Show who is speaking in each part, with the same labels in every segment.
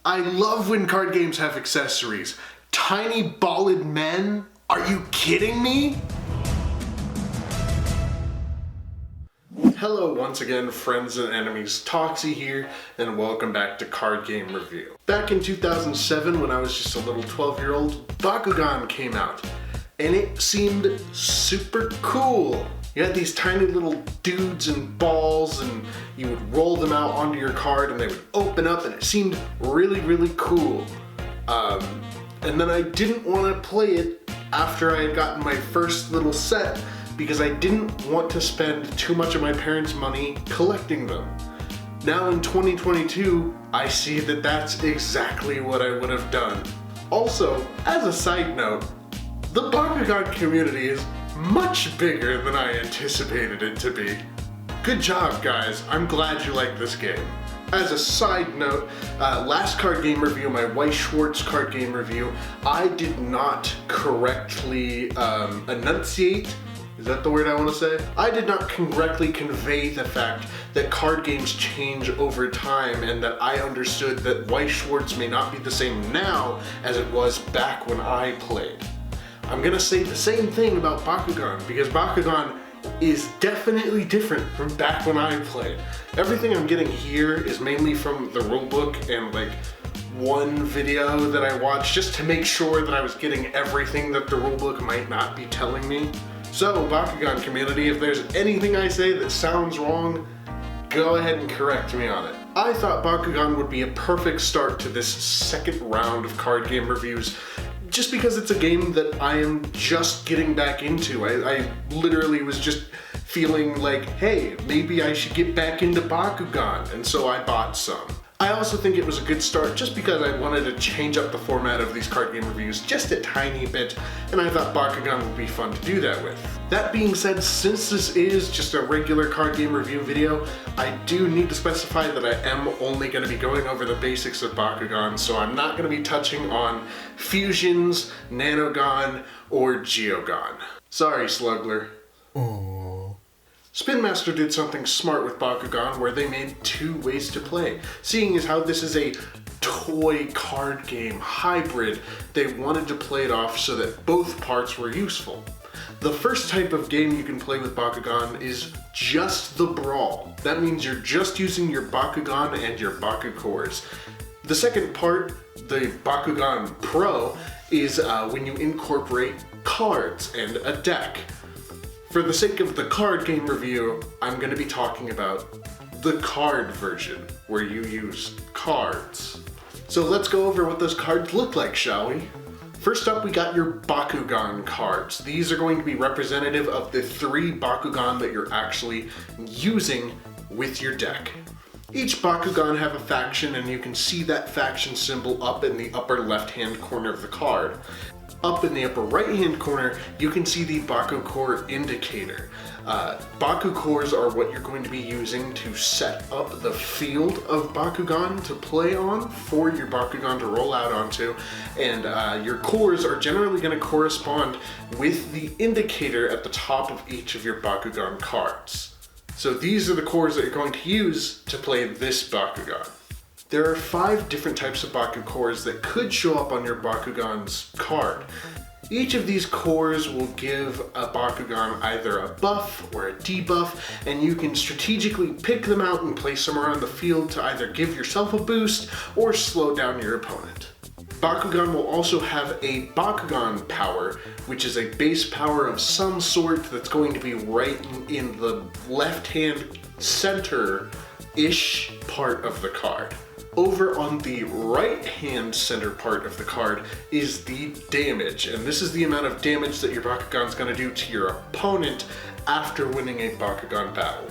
Speaker 1: I love when card games have accessories. Tiny balded men? Are you kidding me? Hello once again, friends and enemies. Toxy here, and welcome back to Card Game Review. Back in 2007, when I was just a little 12-year-old, Bakugan came out, and it seemed super cool. You had these tiny little dudes and balls, and you would roll them out onto your card, and they would open up, and it seemed really, really cool. And then I didn't want to play it after I had gotten my first little set, because I didn't want to spend too much of my parents' money collecting them. Now in 2022, I see that that's exactly what I would have done. Also, as a side note, the Bakugan community is much bigger than I anticipated it to be. Good job, guys. I'm glad you like this game. As a side note, last card game review, my Weiss Schwarz card game review, I did not correctly enunciate. Is that the word I want to say? I did not correctly convey the fact that card games change over time, and that I understood that Weiss Schwarz may not be the same now as it was back when I played. I'm gonna say the same thing about Bakugan, because Bakugan is definitely different from back when I played. Everything I'm getting here is mainly from the rulebook and like one video that I watched just to make sure that I was getting everything that the rulebook might not be telling me. So, Bakugan community, if there's anything I say that sounds wrong, go ahead and correct me on it. I thought Bakugan would be a perfect start to this second round of card game reviews, just because it's a game that I am just getting back into. I literally was just feeling like, hey, maybe I should get back into Bakugan, and so I bought some. I also think it was a good start just because I wanted to change up the format of these card game reviews just a tiny bit, and I thought Bakugan would be fun to do that with. That being said, since this is just a regular card game review video, I do need to specify that I am only going to be going over the basics of Bakugan, so I'm not going to be touching on fusions, Nanogon, or Geogon. Sorry, Slugler. Spin Master did something smart with Bakugan where they made two ways to play. Seeing as how this is a toy card game hybrid, they wanted to play it off so that both parts were useful. The first type of game you can play with Bakugan is just the brawl. That means you're just using your Bakugan and your Baku cores. The second part, the Bakugan Pro, is when you incorporate cards and a deck. For the sake of the card game review, I'm going to be talking about the card version, where you use cards. So let's go over what those cards look like, shall we? First up, we got your Bakugan cards. These are going to be representative of the 3 Bakugan that you're actually using with your deck. Each Bakugan have a faction, and you can see that faction symbol up in the upper left-hand corner of the card. Up in the upper right-hand corner, you can see the Baku Core indicator. Baku Cores are what you're going to be using to set up the field of Bakugan to play on for your Bakugan to roll out onto, and your cores are generally going to correspond with the indicator at the top of each of your Bakugan cards. So these are the cores that you're going to use to play this Bakugan. There are 5 different types of Baku cores that could show up on your Bakugan's card. Each of these cores will give a Bakugan either a buff or a debuff, and you can strategically pick them out and place them around the field to either give yourself a boost or slow down your opponent. Bakugan will also have a Bakugan power, which is a base power of some sort that's going to be right in the left-hand center-ish part of the card. Over on the right-hand center part of the card is the damage, and this is the amount of damage that your Bakugan's going to do to your opponent after winning a Bakugan battle.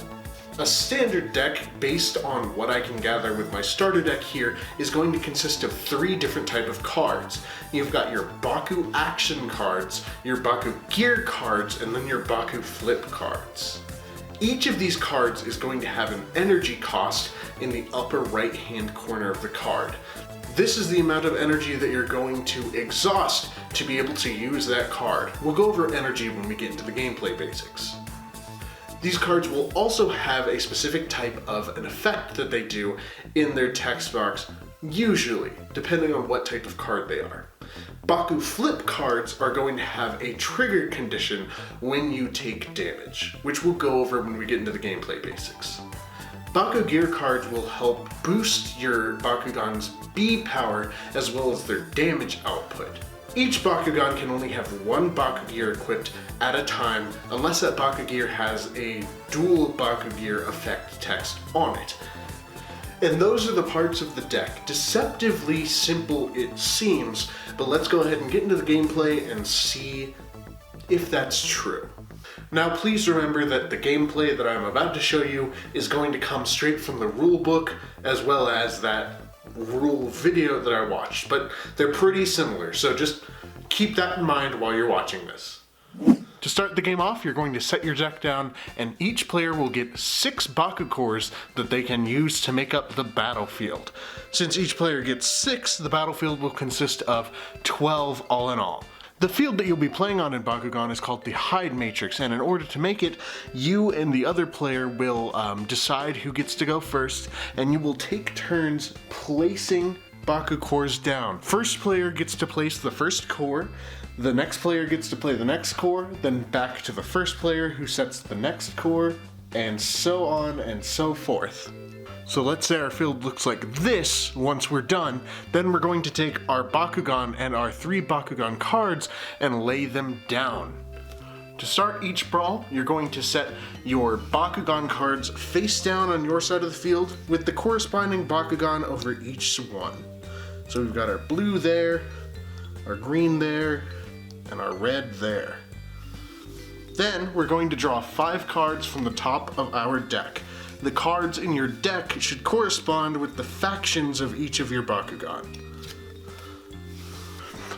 Speaker 1: A standard deck, based on what I can gather with my starter deck here, is going to consist of 3 different types of cards. You've got your Baku action cards, your Baku gear cards, and then your Baku flip cards. Each of these cards is going to have an energy cost in the upper right-hand corner of the card. This is the amount of energy that you're going to exhaust to be able to use that card. We'll go over energy when we get into the gameplay basics. These cards will also have a specific type of an effect that they do in their text box usually, depending on what type of card they are. Baku Flip cards are going to have a trigger condition when you take damage, which we'll go over when we get into the gameplay basics. Baku Gear cards will help boost your Bakugan's B power as well as their damage output. Each Bakugan can only have one Baku Gear equipped at a time unless that Baku Gear has a dual Baku Gear effect text on it. And those are the parts of the deck. Deceptively simple it seems, but let's go ahead and get into the gameplay and see if that's true. Now please remember that the gameplay that I'm about to show you is going to come straight from the rule book as well as that rule video that I watched, but they're pretty similar, so just keep that in mind while you're watching this. To start the game off, you're going to set your deck down, and each player will get 6 Baku cores that they can use to make up the battlefield. Since each player gets 6, the battlefield will consist of 12 all in all. The field that you'll be playing on in Bakugan is called the Hide Matrix, and in order to make it, you and the other player will decide who gets to go first, and you will take turns placing Baku cores down. First player gets to place the first core, the next player gets to play the next core, then back to the first player who sets the next core, and so on and so forth. So let's say our field looks like this once we're done, then we're going to take our Bakugan and our 3 Bakugan cards and lay them down. To start each brawl, you're going to set your Bakugan cards face down on your side of the field with the corresponding Bakugan over each one. So we've got our blue there, our green there, and our red there. Then we're going to draw 5 cards from the top of our deck. The cards in your deck should correspond with the factions of each of your Bakugan.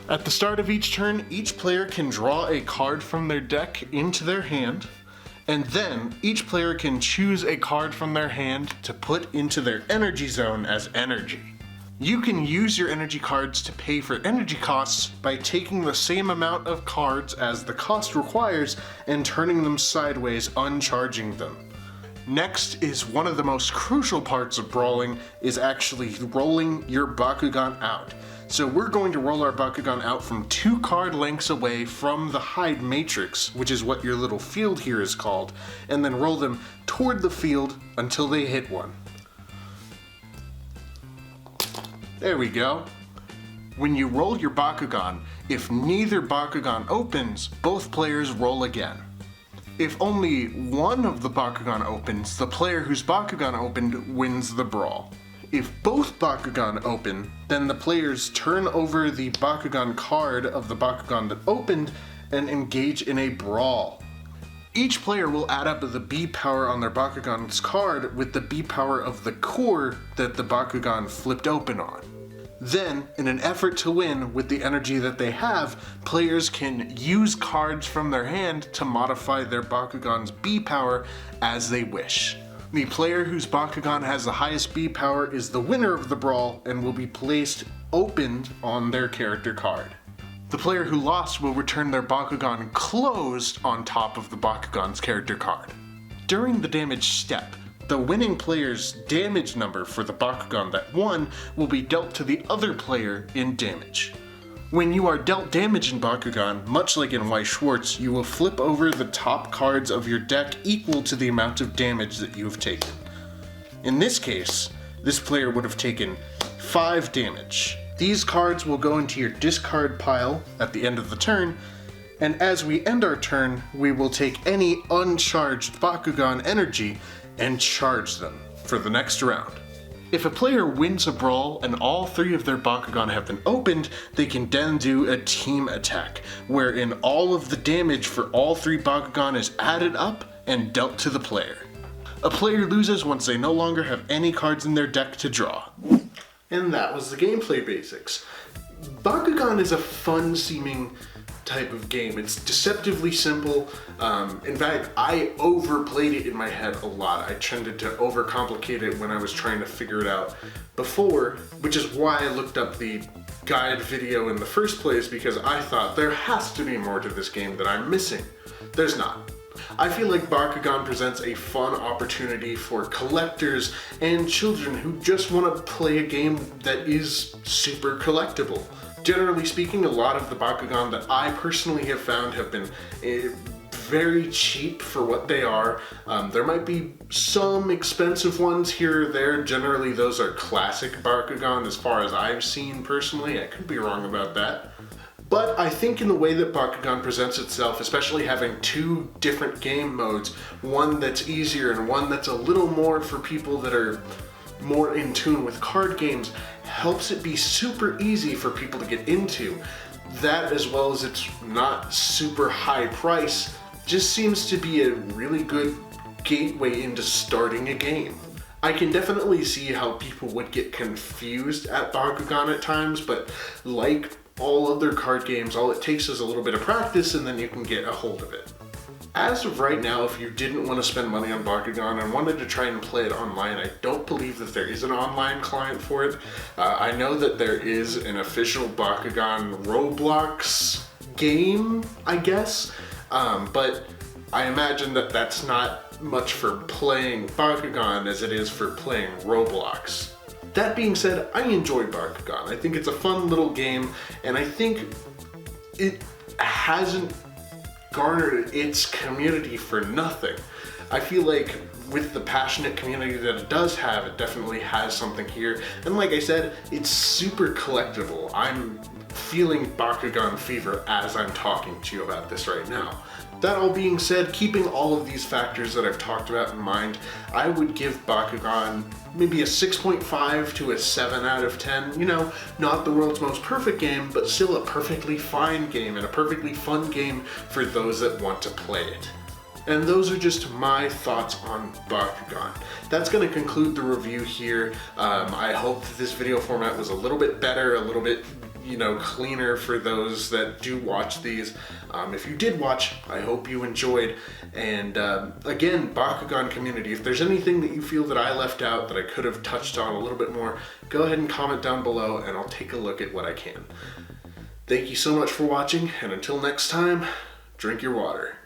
Speaker 1: At the start of each turn, each player can draw a card from their deck into their hand, and then each player can choose a card from their hand to put into their energy zone as energy. You can use your energy cards to pay for energy costs by taking the same amount of cards as the cost requires and turning them sideways, uncharging them. Next is one of the most crucial parts of brawling, is actually rolling your Bakugan out. So we're going to roll our Bakugan out from 2 card lengths away from the Hide Matrix, which is what your little field here is called, and then roll them toward the field until they hit one. There we go. When you roll your Bakugan, if neither Bakugan opens, both players roll again. If only one of the Bakugan opens, the player whose Bakugan opened wins the brawl. If both Bakugan open, then the players turn over the Bakugan card of the Bakugan that opened and engage in a brawl. Each player will add up the B power on their Bakugan's card with the B power of the core that the Bakugan flipped open on. Then, in an effort to win with the energy that they have, players can use cards from their hand to modify their Bakugan's B power as they wish. The player whose Bakugan has the highest B power is the winner of the brawl and will be placed opened on their character card. The player who lost will return their Bakugan closed on top of the Bakugan's character card. During the damage step, the winning player's damage number for the Bakugan that won will be dealt to the other player in damage. When you are dealt damage in Bakugan, much like in Weiss Schwarz, you will flip over the top cards of your deck equal to the amount of damage that you have taken. In this case, this player would have taken 5 damage. These cards will go into your discard pile at the end of the turn, and as we end our turn, we will take any uncharged Bakugan energy and charge them for the next round. If a player wins a brawl and all 3 of their Bakugan have been opened, they can then do a team attack, wherein all of the damage for all 3 Bakugan is added up and dealt to the player. A player loses once they no longer have any cards in their deck to draw. And that was the gameplay basics. Bakugan is a fun-seeming type of game. It's deceptively simple. In fact, I overplayed it in my head a lot. I tended to overcomplicate it when I was trying to figure it out before, which is why I looked up the guide video in the first place, because I thought there has to be more to this game that I'm missing. There's not. I feel like Bakugan presents a fun opportunity for collectors and children who just want to play a game that is super collectible. Generally speaking, a lot of the Bakugan that I personally have found have been very cheap for what they are. There might be some expensive ones here or there. Generally, those are classic Bakugan as far as I've seen personally. I could be wrong about that. But I think in the way that Bakugan presents itself, especially having two different game modes, one that's easier and one that's a little more for people that are more in tune with card games, helps it be super easy for people to get into. That, as well as it's not super high price, just seems to be a really good gateway into starting a game. I can definitely see how people would get confused at Bakugan at times, but like all other card games, all it takes is a little bit of practice and then you can get a hold of it. As of right now, if you didn't want to spend money on Bakugan and wanted to try and play it online, I don't believe that there is an online client for it. I know that there is an official Bakugan Roblox game, I guess, but I imagine that that's not much for playing Bakugan as it is for playing Roblox. That being said, I enjoy Bakugan. I think it's a fun little game, and I think it hasn't garnered its community for nothing. I feel like with the passionate community that it does have, it definitely has something here. And like I said, it's super collectible. I'm feeling Bakugan fever as I'm talking to you about this right now. That all being said, keeping all of these factors that I've talked about in mind, I would give Bakugan maybe a 6.5 to a 7 out of 10. You know, not the world's most perfect game, but still a perfectly fine game and a perfectly fun game for those that want to play it. And those are just my thoughts on Bakugan. That's going to conclude the review here. I hope that this video format was a little bit better, a little bit cleaner for those that do watch these. If you did watch, I hope you enjoyed. And again, Bakugan community, if there's anything that you feel that I left out that I could have touched on a little bit more, go ahead and comment down below and I'll take a look at what I can. Thank you so much for watching, and until next time, drink your water.